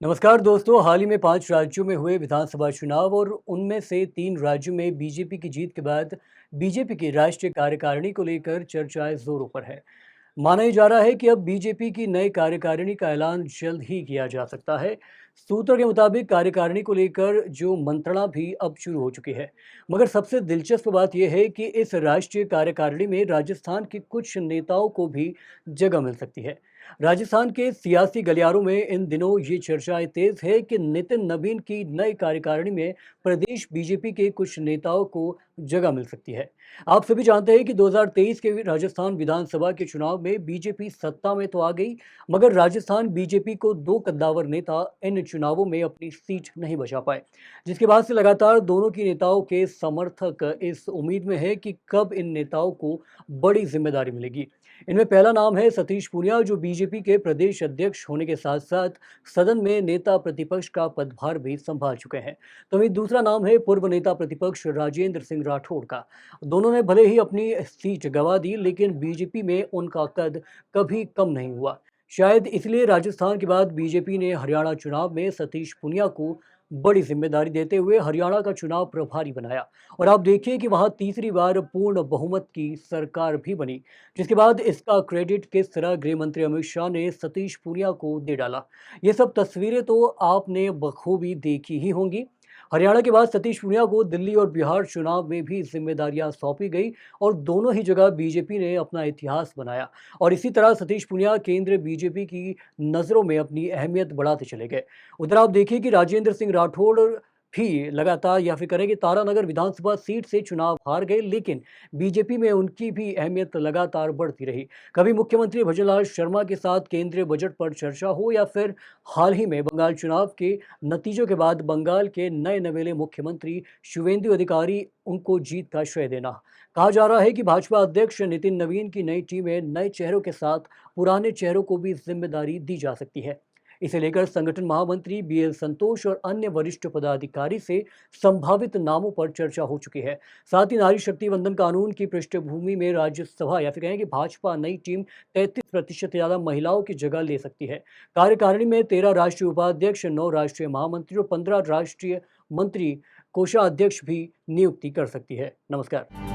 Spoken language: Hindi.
नमस्कार दोस्तों, हाल ही में 5 राज्यों में हुए विधानसभा चुनाव और उनमें से 3 राज्यों में बीजेपी की जीत के बाद बीजेपी की राष्ट्रीय कार्यकारिणी को लेकर चर्चाएं जोरों पर है। माना ही जा रहा है कि अब बीजेपी की नई कार्यकारिणी का ऐलान जल्द ही किया जा सकता है। सूत्रों के मुताबिक कार्यकारिणी को लेकर जो मंत्रणा भी अब शुरू हो चुकी है। मगर सबसे दिलचस्प बात यह है कि इस राष्ट्रीय कार्यकारिणी में राजस्थान के कुछ नेताओं को भी जगह मिल सकती है। राजस्थान के सियासी गलियारों में इन दिनों ये चर्चाएं तेज है कि नितिन नवीन की नई कार्यकारिणी में प्रदेश बीजेपी के कुछ नेताओं को जगह मिल सकती है। आप सभी जानते हैं कि 2023 के राजस्थान विधानसभा के चुनाव में बीजेपी सत्ता में तो आ गई, मगर राजस्थान बीजेपी को 2 कद्दावर नेता इन चुनावों में अपनी सीट नहीं बचा पाए, जिसके बाद से लगातार दोनों की नेताओं के समर्थक इस उम्मीद में है कि कब इन नेताओं को बड़ी जिम्मेदारी मिलेगी। इनमें पहला नाम है सतीश पूनिया, जो बीजेपी के प्रदेश अध्यक्ष होने के साथ साथ सदन में नेता प्रतिपक्ष का पदभार भी संभाल चुके हैं। तो वहीं दूसरा नाम है पूर्व नेता प्रतिपक्ष राजेंद्र सिंह राठौड़ का। दोनों ने भले ही अपनी सीट गंवा दी, लेकिन बीजेपी में उनका कद कभी कम नहीं हुआ। शायद इसलिए राजस्थान के बाद बीजेपी ने हरियाणा चुनाव में सतीश पूनिया को बड़ी जिम्मेदारी देते हुए हरियाणा का चुनाव प्रभारी बनाया। और आप देखिए कि वहां तीसरी बार पूर्ण बहुमत की सरकार भी बनी, जिसके बाद इसका क्रेडिट किस तरह गृह मंत्री अमित शाह ने सतीश पूनिया को दे डाला। ये सब तस्वीरें तो आपने बखूबी देखी ही होंगी। हरियाणा के बाद सतीश पूनिया को दिल्ली और बिहार चुनाव में भी जिम्मेदारियां सौंपी गई और दोनों ही जगह बीजेपी ने अपना इतिहास बनाया। और इसी तरह सतीश पूनिया केंद्र बीजेपी की नज़रों में अपनी अहमियत बढ़ाते चले गए। उधर आप देखिए कि राजेंद्र सिंह राठौड़ भी लगातार या फिर करें कि तारानगर विधानसभा सीट से चुनाव हार गए, लेकिन बीजेपी में उनकी भी अहमियत लगातार बढ़ती रही। कभी मुख्यमंत्री भजनलाल शर्मा के साथ केंद्रीय बजट पर चर्चा हो या फिर हाल ही में बंगाल चुनाव के नतीजों के बाद बंगाल के नए नवेले मुख्यमंत्री शुवेंदु अधिकारी उनको जीत का श्रेय देना। कहा जा रहा है कि भाजपा अध्यक्ष नितिन नवीन की नई टीम में नए चेहरों के साथ पुराने चेहरों को भी जिम्मेदारी दी जा सकती है। इसे लेकर संगठन महामंत्री बीएल संतोष और अन्य वरिष्ठ पदाधिकारी से संभावित नामों पर चर्चा हो चुकी है। साथ ही नारी शक्ति वंदन कानून की पृष्ठभूमि में राज्यसभा या फिर कहें कि भाजपा नई टीम 33% से ज्यादा महिलाओं की जगह ले सकती है। कार्यकारिणी में 13 राष्ट्रीय उपाध्यक्ष, 9 राष्ट्रीय महामंत्री और 15 राष्ट्रीय मंत्री कोषाध्यक्ष भी नियुक्ति कर सकती है। नमस्कार।